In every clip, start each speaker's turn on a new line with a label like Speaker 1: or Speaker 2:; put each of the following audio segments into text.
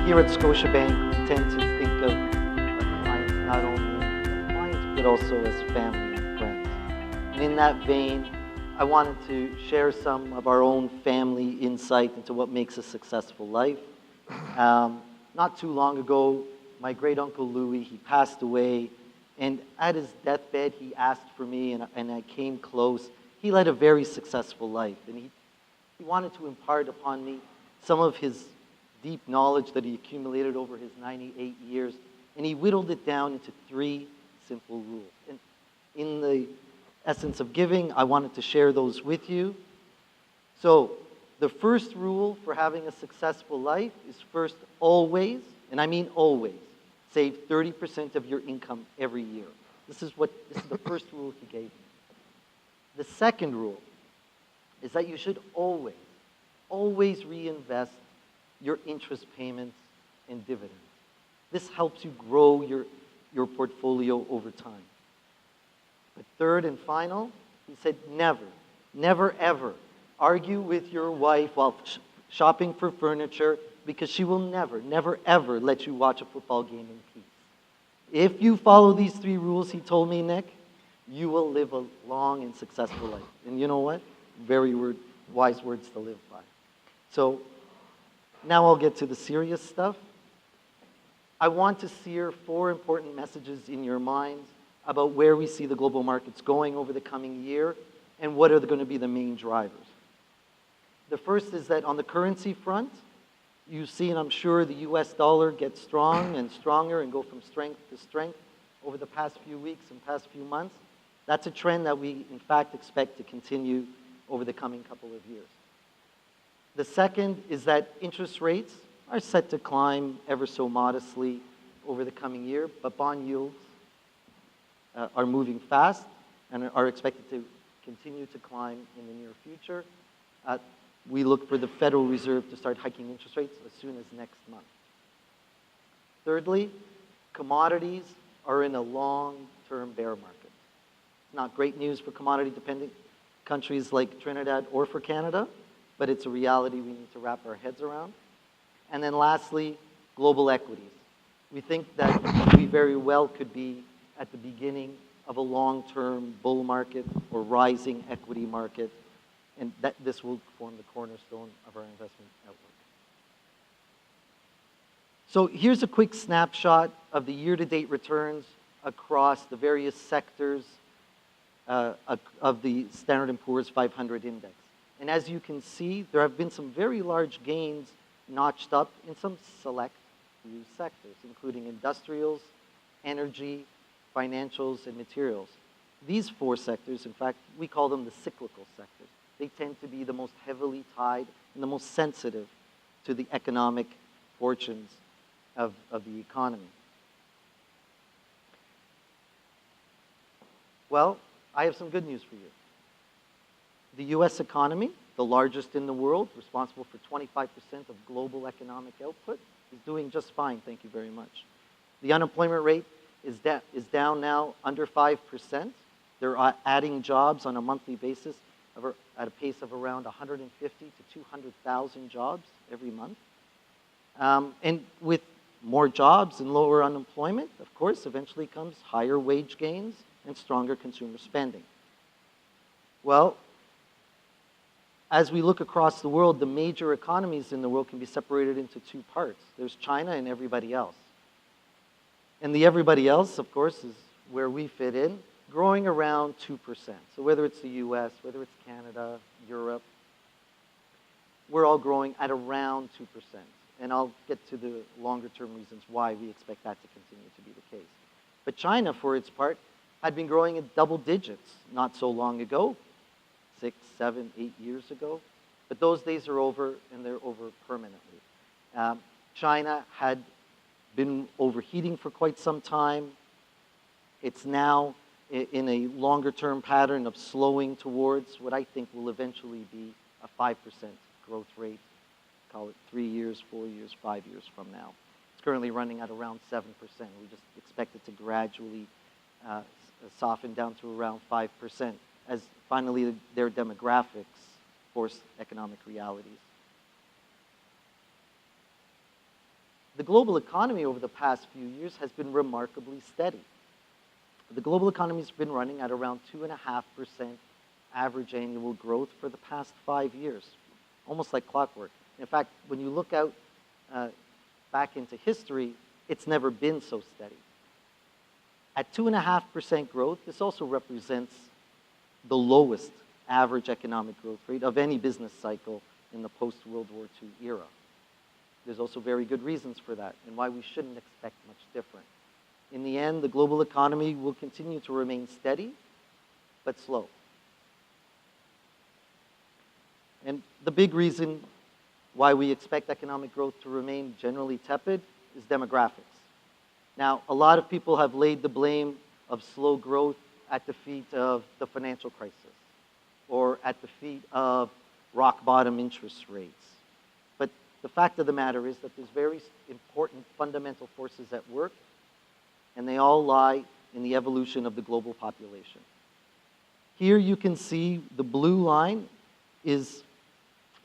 Speaker 1: Here at Scotiabank, we tend to think of our clients not only as clients, but also as family and friends. And in that vein, I wanted to share some of our own family insight into what makes a successful life. Not too long ago, my great uncle Louis, he passed away, and at his deathbed, he asked for me, and I came close. He led a very successful life, and he wanted to impart upon me some of his deep knowledge that he accumulated over his 98 years, and he whittled it down into 3 simple rules. And in the essence of giving, I wanted to share those with you. So, the first rule for having a successful life is first, always, and I mean always, save 30% of your income every year. This is the first rule he gave me. The second rule is that you should always reinvest your interest payments and dividends. This helps you grow your portfolio over time. But third and final, he said never ever argue with your wife while shopping for furniture, because she will never ever let you watch a football game in peace. If you follow these 3 rules he told me, Nick, you will live a long and successful life. And you know what? Very wise words to live by. So now I'll get to the serious stuff. I want to sear 4 important messages in your minds about where we see the global markets going over the coming year and what are going to be the main drivers. The first is that on the currency front, you see, and I'm sure the US dollar gets strong and stronger and go from strength to strength over the past few weeks and past few months. That's a trend that we, in fact, expect to continue over the coming couple of years. The second is that interest rates are set to climb ever so modestly over the coming year, but bond yields are moving fast and are expected to continue to climb in the near future. We look for the Federal Reserve to start hiking interest rates as soon as next month. Thirdly, commodities are in a long-term bear market. It's not great news for commodity-dependent countries like Trinidad or for Canada, but it's a reality we need to wrap our heads around. And then lastly, global equities. We think that we very well could be at the beginning of a long-term bull market or rising equity market, and that this will form the cornerstone of our investment outlook. So here's a quick snapshot of the year-to-date returns across the various sectors of the Standard & Poor's 500 index. And as you can see, there have been some very large gains notched up in some select few sectors, including industrials, energy, financials, and materials. These 4 sectors, in fact, we call them the cyclical sectors. They tend to be the most heavily tied and the most sensitive to the economic fortunes of the economy. Well, I have some good news for you. The US economy, the largest in the world, responsible for 25% of global economic output, is doing just fine, thank you very much. The unemployment rate is down now under 5%. They're adding jobs on a monthly basis at a pace of around 150 to 200,000 jobs every month. And with more jobs and lower unemployment, of course, eventually comes higher wage gains and stronger consumer spending. Well, as we look across the world, the major economies in the world can be separated into 2 parts. There's China and everybody else. And the everybody else, of course, is where we fit in, growing around 2%. So whether it's the US, whether it's Canada, Europe, we're all growing at around 2%. And I'll get to the longer-term reasons why we expect that to continue to be the case. But China, for its part, had been growing at double digits not so long ago, 6, 7, 8 years ago. But those days are over, and they're over permanently. China had been overheating for quite some time. It's now in a longer-term pattern of slowing towards what I think will eventually be a 5% growth rate, call it 3 years, 4 years, 5 years from now. It's currently running at around 7%. We just expect it to gradually soften down to around 5% as finally their demographics force economic realities. the global economy over the past few years has been remarkably steady. The global economy has been running at around 2.5% average annual growth for the past 5 years, almost like clockwork. In fact, when you look out back into history, it's never been so steady. At 2.5% growth, this also represents the lowest average economic growth rate of any business cycle in the post-World War II era. There's also very good reasons for that and why we shouldn't expect much different. In the end, the global economy will continue to remain steady, but slow. And the big reason why we expect economic growth to remain generally tepid is demographics. Now, a lot of people have laid the blame of slow growth at the feet of the financial crisis or at the feet of rock bottom interest rates. But the fact of the matter is that there's very important fundamental forces at work, and they all lie in the evolution of the global population. Here you can see the blue line is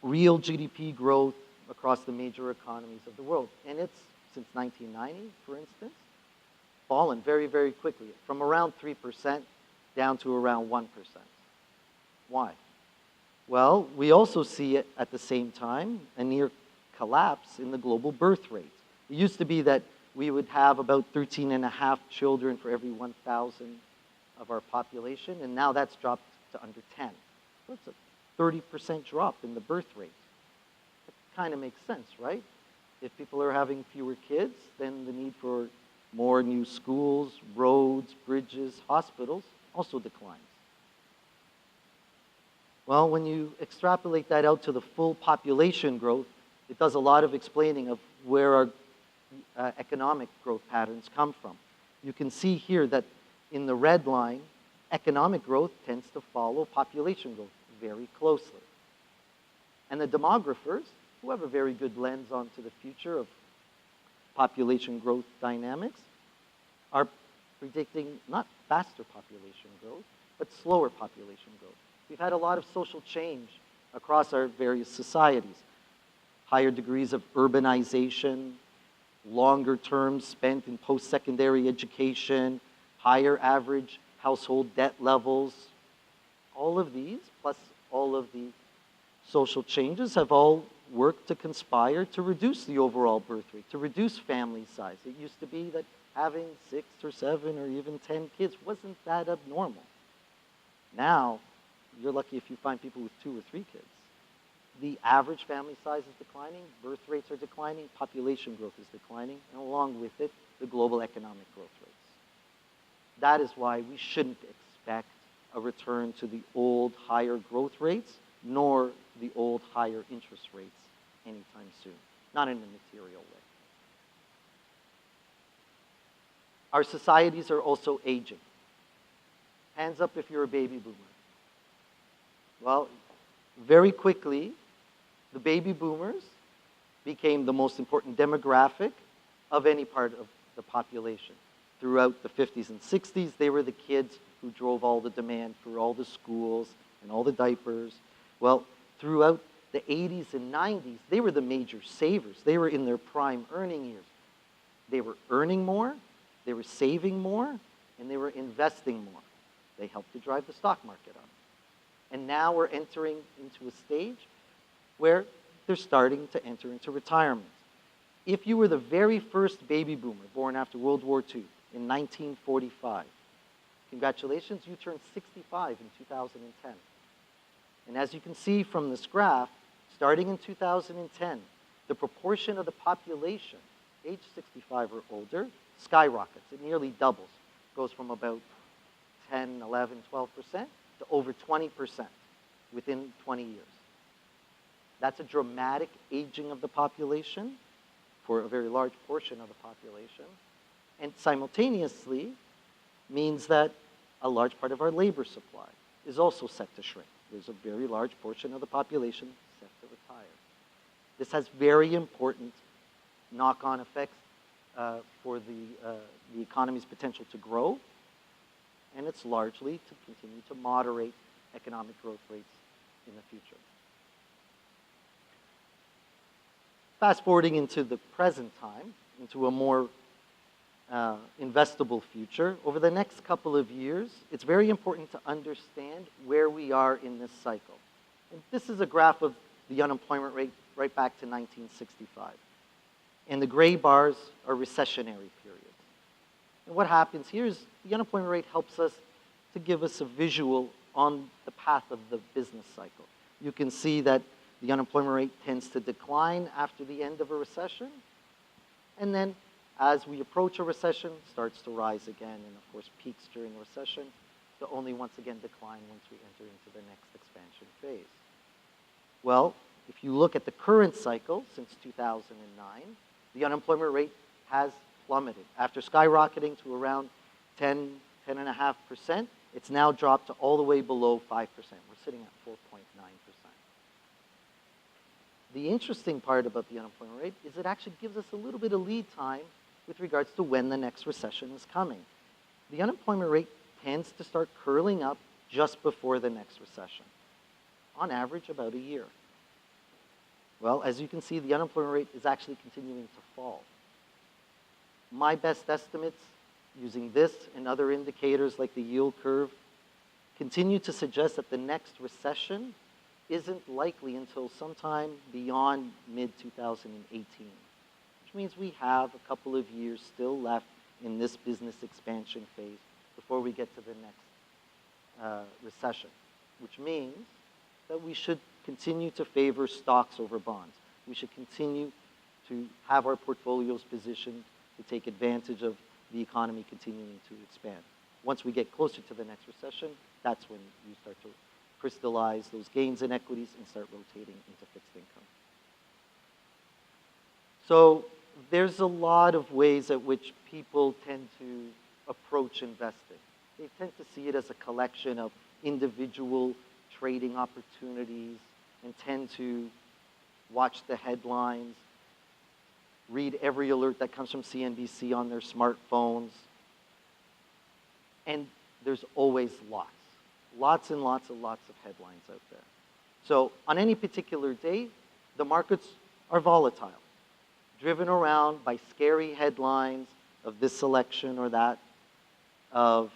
Speaker 1: real GDP growth across the major economies of the world. And it's, since 1990, for instance, fallen very, very quickly, from around 3% down to around 1%. Why? Well, we also see it at the same time, a near collapse in the global birth rate. It used to be that we would have about 13.5 children for every 1,000 of our population, and now that's dropped to under 10. So it's a 30% drop in the birth rate. It kind of makes sense, right? If people are having fewer kids, then the need for more new schools, roads, bridges, hospitals also declines. Well, when you extrapolate that out to the full population growth, it does a lot of explaining of where our economic growth patterns come from. You can see here that in the red line, economic growth tends to follow population growth very closely. And the demographers, who have a very good lens onto the future of population growth dynamics, are predicting not faster population growth, but slower population growth. We've had a lot of social change across our various societies. Higher degrees of urbanization, longer terms spent in post-secondary education, higher average household debt levels. All of these, plus all of the social changes, have all worked to conspire to reduce the overall birth rate, to reduce family size. It used to be that having 6 or 7 or even 10 kids wasn't that abnormal. Now, you're lucky if you find people with 2 or 3 kids. The average family size is declining, birth rates are declining, population growth is declining, and along with it, the global economic growth rates. That is why we shouldn't expect a return to the old higher growth rates, nor the old higher interest rates anytime soon, not in a material way. Our societies are also aging. Hands up if you're a baby boomer. Well, very quickly, the baby boomers became the most important demographic of any part of the population. Throughout the 50s and 60s, they were the kids who drove all the demand for all the schools and all the diapers. Well, throughout the 80s and 90s, they were the major savers. They were in their prime earning years. They were earning more, they were saving more, and they were investing more. They helped to drive the stock market up. And now we're entering into a stage where they're starting to enter into retirement. If you were the very first baby boomer born after World War II in 1945, congratulations, you turned 65 in 2010. And as you can see from this graph, starting in 2010, the proportion of the population age 65 or older skyrockets. It nearly doubles. Goes from about 10, 11, 12% to over 20% within 20 years. That's a dramatic aging of the population for a very large portion of the population, and simultaneously means that a large part of our labor supply is also set to shrink. There's a very large portion of the population set to retire. This has very important knock-on effects for the economy's potential to grow, and it's largely to continue to moderate economic growth rates in the future. Fast forwarding into the present time, into a more investable future, over the next couple of years, it's very important to understand where we are in this cycle. And this is a graph of the unemployment rate right back to 1965. And the gray bars are recessionary periods. And what happens here is the unemployment rate helps us to give us a visual on the path of the business cycle. You can see that the unemployment rate tends to decline after the end of a recession, and then as we approach a recession, starts to rise again, and of course peaks during a recession, to only once again decline once we enter into the next expansion phase. Well, if you look at the current cycle since 2009, the unemployment rate has plummeted. After skyrocketing to around 10.5%, it's now dropped to all the way below 5%. We're sitting at 4.9%. The interesting part about the unemployment rate is it actually gives us a little bit of lead time with regards to when the next recession is coming. The unemployment rate tends to start curling up just before the next recession, on average about a year. Well, as you can see, the unemployment rate is actually continuing to fall. My best estimates, using this and other indicators like the yield curve, continue to suggest that the next recession isn't likely until sometime beyond mid-2018, which means we have a couple of years still left in this business expansion phase before we get to the next recession, which means that we should continue to favor stocks over bonds. We should continue to have our portfolios positioned to take advantage of the economy continuing to expand. Once we get closer to the next recession, that's when you start to crystallize those gains in equities and start rotating into fixed income. So there's a lot of ways at which people tend to approach investing. They tend to see it as a collection of individual trading opportunities and tend to watch the headlines, read every alert that comes from CNBC on their smartphones, and there's always lots and lots of headlines out there. So on any particular day, the markets are volatile, driven around by scary headlines of this election or that, of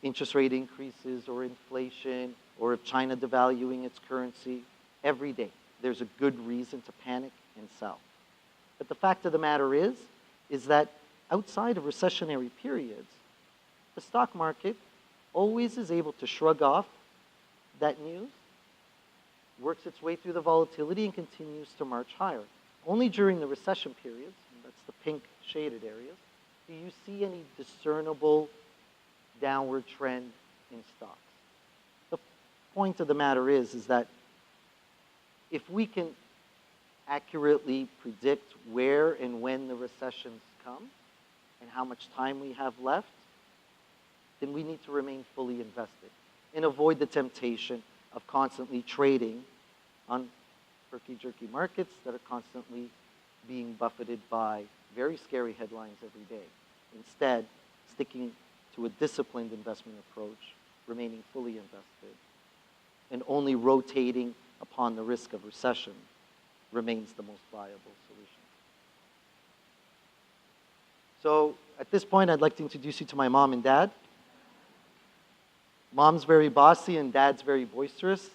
Speaker 1: interest rate increases or inflation, or of China devaluing its currency. Every day, there's a good reason to panic and sell. But the fact of the matter is that outside of recessionary periods, the stock market always is able to shrug off that news, works its way through the volatility, and continues to march higher. Only during the recession periods, and that's the pink shaded areas, do you see any discernible downward trend in stocks. The point of the matter is that if we can accurately predict where and when the recessions come and how much time we have left, then we need to remain fully invested and avoid the temptation of constantly trading on herky-jerky markets that are constantly being buffeted by very scary headlines every day. Instead, sticking to a disciplined investment approach, remaining fully invested, and only rotating upon the risk of recession remains the most viable solution. So at this point, I'd like to introduce you to my mom and dad. Mom's very bossy and dad's very boisterous,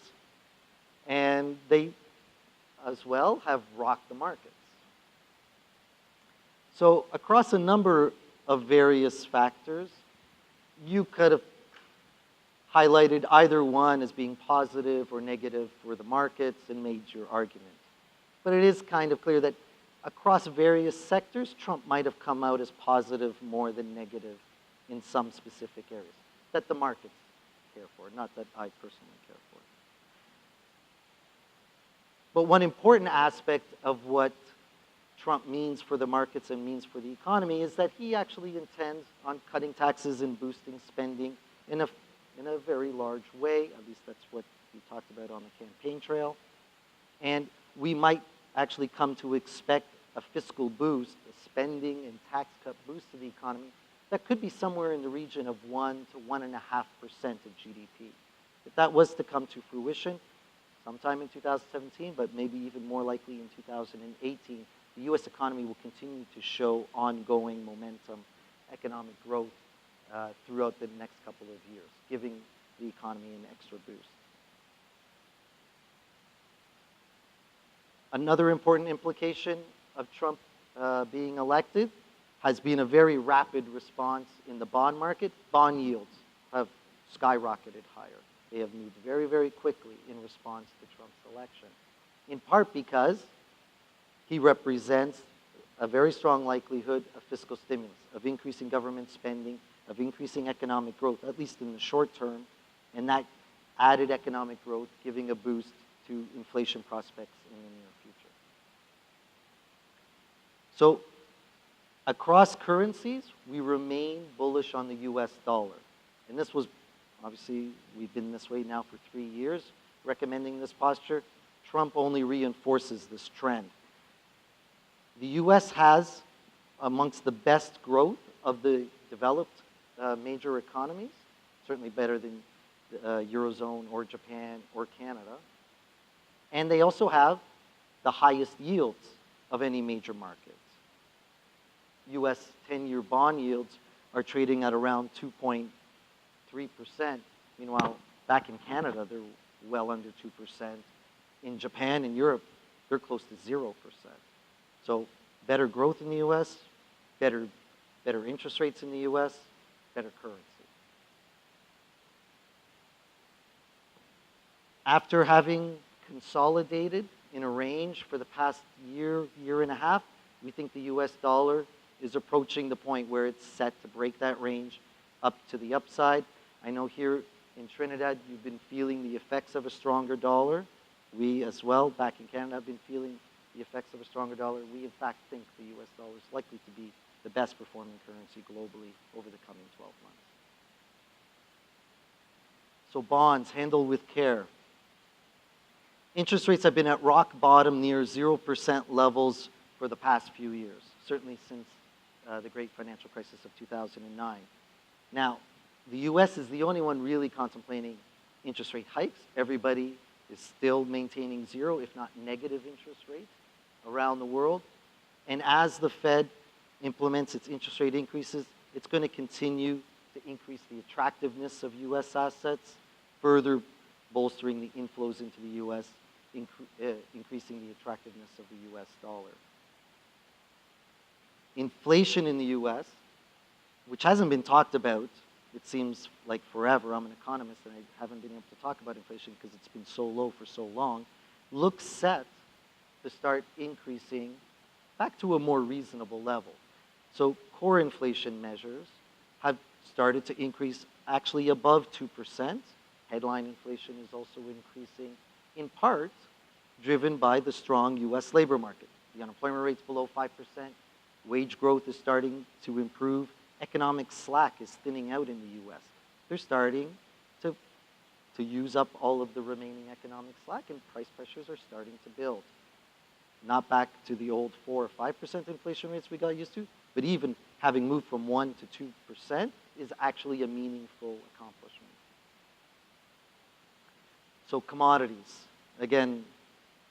Speaker 1: and they as well have rocked the markets. So across a number of various factors, you could have highlighted either one as being positive or negative for the markets and made your argument. But it is kind of clear that across various sectors, Trump might have come out as positive more than negative in some specific areas that the markets care for, not that I personally care for. But one important aspect of what Trump means for the markets and means for the economy is that he actually intends on cutting taxes and boosting spending in a very large way. At least that's what he talked about on the campaign trail. And we might actually come to expect a fiscal boost, a spending and tax cut boost to the economy that could be somewhere in the region of 1 to 1.5% of GDP. If that was to come to fruition sometime in 2017, but maybe even more likely in 2018, the U.S. economy will continue to show ongoing momentum, economic growth throughout the next couple of years, giving the economy an extra boost. Another important implication of Trump being elected has been a very rapid response in the bond market. Bond yields have skyrocketed higher. They have moved very, very quickly in response to Trump's election, in part because he represents a very strong likelihood of fiscal stimulus, of increasing government spending, of increasing economic growth, at least in the short term, and that added economic growth giving a boost to inflation prospects in the near future. So across currencies, we remain bullish on the US dollar. And this was, obviously, we've been this way now for 3 years, recommending this posture. Trump only reinforces this trend. The US has amongst the best growth of the developed major economies, certainly better than the Eurozone or Japan or Canada. And they also have the highest yields of any major markets. US 10-year bond yields are trading at around 2.3%. Meanwhile, back in Canada, they're well under 2%. In Japan and Europe, they're close to 0%. So better growth in the US, better interest rates in the US, better currency. After having consolidated in a range for the past year and a half, we think the US dollar is approaching the point where it's set to break that range up to the upside. I know here in Trinidad, you've been feeling the effects of a stronger dollar. We as well, back in Canada, have been feeling the effects of a stronger dollar. We in fact think the US dollar is likely to be the best performing currency globally over the coming 12 months. So bonds, handle with care. Interest rates have been at rock bottom near 0% levels for the past few years, certainly since the great financial crisis of 2009. Now, the US is the only one really contemplating interest rate hikes. Everybody is still maintaining zero, if not negative interest rates around the world. And as the Fed implements its interest rate increases, it's going to continue to increase the attractiveness of US assets, further bolstering the inflows into the US, increasing the attractiveness of the US dollar. Inflation in the US, which hasn't been talked about, it seems like forever. I'm an economist and I haven't been able to talk about inflation because it's been so low for so long, looks set to start increasing back to a more reasonable level. So core inflation measures have started to increase actually above 2%. Headline inflation is also increasing, in part driven by the strong US labor market. The unemployment rate's below 5%. Wage growth is starting to improve. Economic slack is thinning out in the US. They're starting to use up all of the remaining economic slack, and price pressures are starting to build. Not back to the old 4 or 5% inflation rates we got used to, but even having moved from 1 to 2% is actually a meaningful accomplishment. So commodities, again,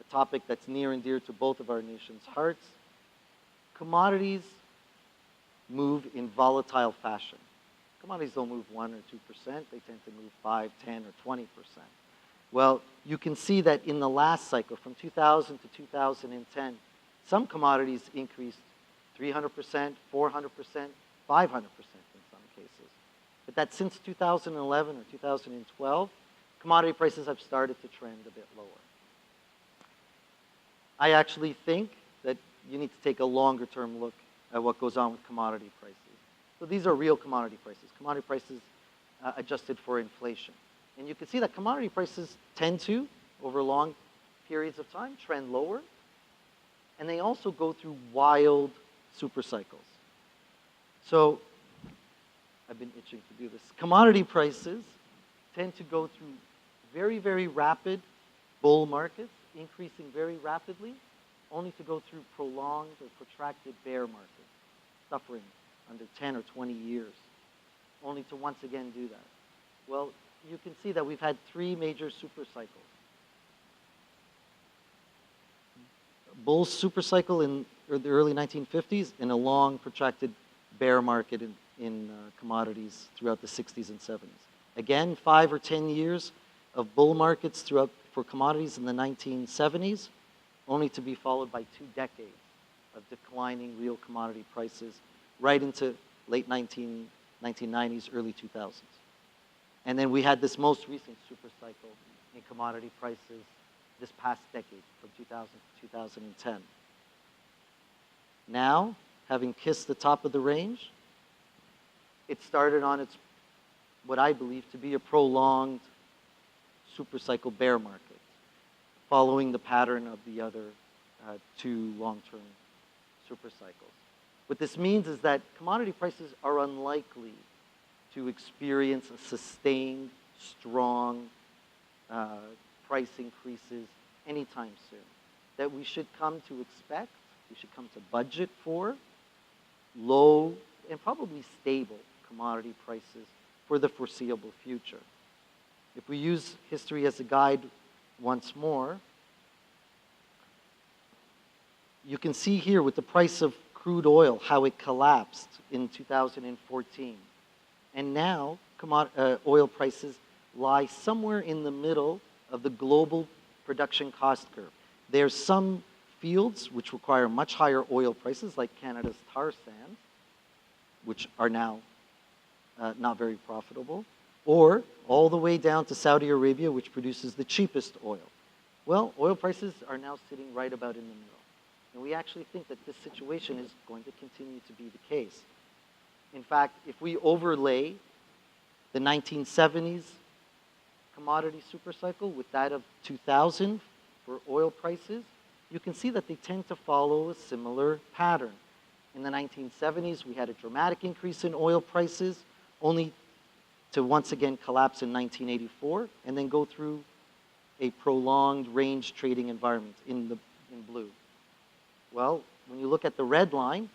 Speaker 1: a topic that's near and dear to both of our nation's hearts. Commodities move in volatile fashion. Commodities don't move 1 or 2%, they tend to move 5, 10, or 20%. Well, you can see that in the last cycle, from 2000 to 2010, some commodities increased 300%, 400%, 500% in some cases. But that since 2011 or 2012, commodity prices have started to trend a bit lower. I actually think that you need to take a longer term look at what goes on with commodity prices. So these are real commodity prices adjusted for inflation. And you can see that commodity prices tend to, over long periods of time, trend lower. And they also go through wild super cycles. So I've been itching to do this. Commodity prices tend to go through very, very rapid bull markets, increasing very rapidly, only to go through prolonged or protracted bear markets, suffering under 10 or 20 years, only to once again do that. Well, you can see that we've had 3 major super cycles. Bull super cycle in or the early 1950s, and a long, protracted bear market in commodities throughout the 60s and 70s. Again, 5 or 10 years of bull markets throughout for commodities in the 1970s, only to be followed by 2 decades of declining real commodity prices right into late 1990s, early 2000s. And then we had this most recent super cycle in commodity prices this past decade, from 2000 to 2010. Now, having kissed the top of the range, it started on its, what I believe to be a prolonged supercycle bear market, following the pattern of the other 2 long-term supercycles. What this means is that commodity prices are unlikely to experience a sustained, strong price increases anytime soon. That we should come to expect, we should come to budget for low and probably stable commodity prices for the foreseeable future. If we use history as a guide once more, you can see here with the price of crude oil how it collapsed in 2014. And now oil prices lie somewhere in the middle of the global production cost curve. There's some fields which require much higher oil prices, like Canada's tar sands, which are now not very profitable, or all the way down to Saudi Arabia, which produces the cheapest oil. Well, oil prices are now sitting right about in the middle. And we actually think that this situation is going to continue to be the case. In fact, if we overlay the 1970s commodity supercycle with that of 2000 for oil prices, you can see that they tend to follow a similar pattern. In the 1970s, we had a dramatic increase in oil prices, only to once again collapse in 1984, and then go through a prolonged range trading environment in blue. Well, when you look at the red line,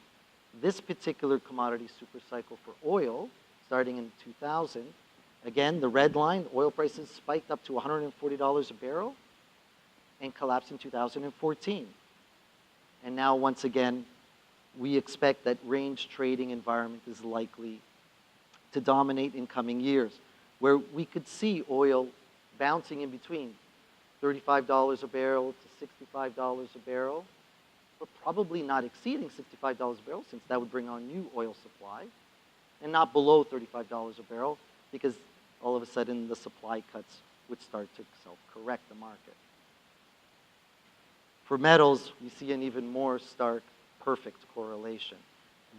Speaker 1: this particular commodity supercycle for oil, starting in 2000, again, the red line, oil prices spiked up to $140 a barrel and collapsed in 2014. And now, once again, we expect that range trading environment is likely to dominate in coming years, where we could see oil bouncing in between $35 a barrel to $65 a barrel, but probably not exceeding $65 a barrel, since that would bring on new oil supply, and not below $35 a barrel, because all of a sudden the supply cuts would start to self-correct the market. For metals, we see an even more stark, perfect correlation.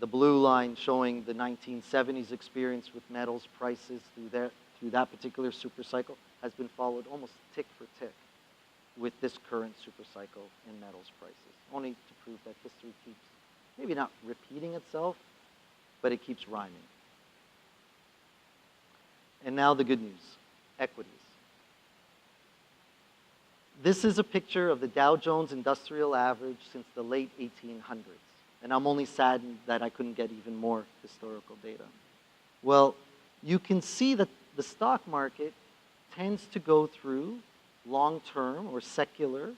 Speaker 1: The blue line showing the 1970s experience with metals prices through that particular supercycle has been followed almost tick for tick with this current supercycle in metals prices, only to prove that history keeps, maybe not repeating itself, but it keeps rhyming. And now the good news, equities. This is a picture of the Dow Jones Industrial Average since the late 1800s. And I'm only saddened that I couldn't get even more historical data. Well, you can see that the stock market tends to go through long-term or secular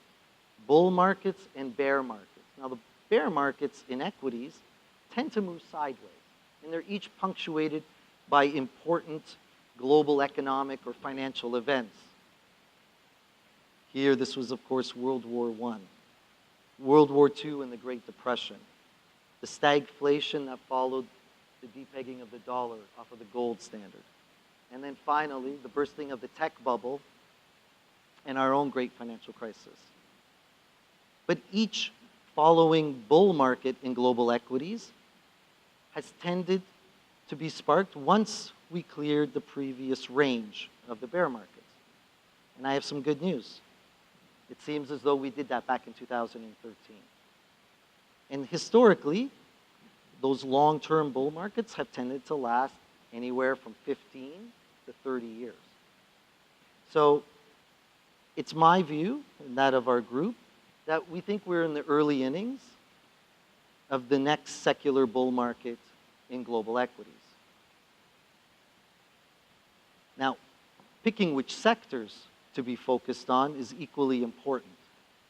Speaker 1: bull markets and bear markets. Now, the bear markets in equities tend to move sideways, and they're each punctuated by important global economic or financial events. Here, this was, of course, World War I, World War II, and the Great Depression, the stagflation that followed the depegging of the dollar off of the gold standard, and then finally, the bursting of the tech bubble and our own great financial crisis. But each following bull market in global equities has tended to be sparked once we cleared the previous range of the bear markets. And I have some good news. It seems as though we did that back in 2013. And historically, those long-term bull markets have tended to last anywhere from 15 to 30 years. So it's my view, and that of our group, that we think we're in the early innings of the next secular bull market in global equities. Now, picking which sectors to be focused on is equally important.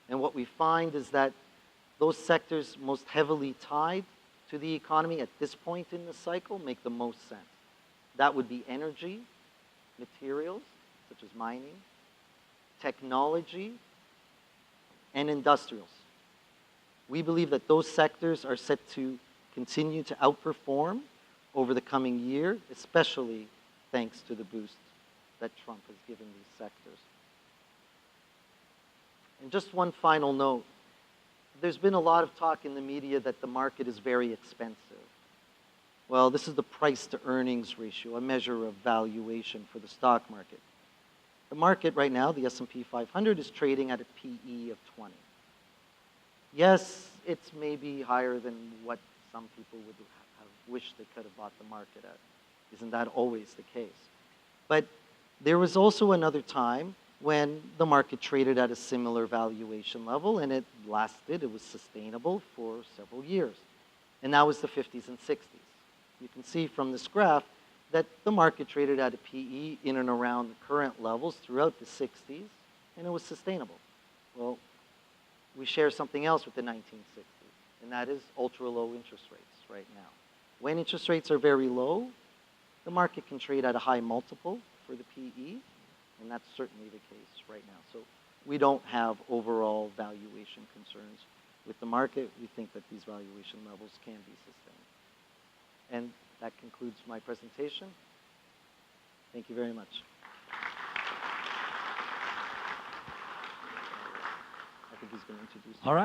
Speaker 1: And what we find is that those sectors most heavily tied to the economy at this point in the cycle make the most sense. That would be energy, materials, such as mining, technology, and industrials. We believe that those sectors are set to continue to outperform over the coming year, especially thanks to the boost that Trump has given these sectors. And just one final note. There's been a lot of talk in the media that the market is very expensive. Well, this is the price to earnings ratio, a measure of valuation for the stock market. The market right now, the S&P 500, is trading at a PE of 20. Yes, it's maybe higher than what some people would have wished they could have bought the market at. Isn't that always the case? But there was also another time when the market traded at a similar valuation level, and it was sustainable for several years. And that was the 50s and 60s. You can see from this graph that the market traded at a PE in and around the current levels throughout the 60s, and it was sustainable. Well, we share something else with the 1960s, and that is ultra-low interest rates right now. When interest rates are very low, the market can trade at a high multiple for the PE, and that's certainly the case right now. So we don't have overall valuation concerns with the market. We think that these valuation levels can be sustained. And that concludes my presentation. Thank you very much. I think he's going to introduce me.
Speaker 2: All right.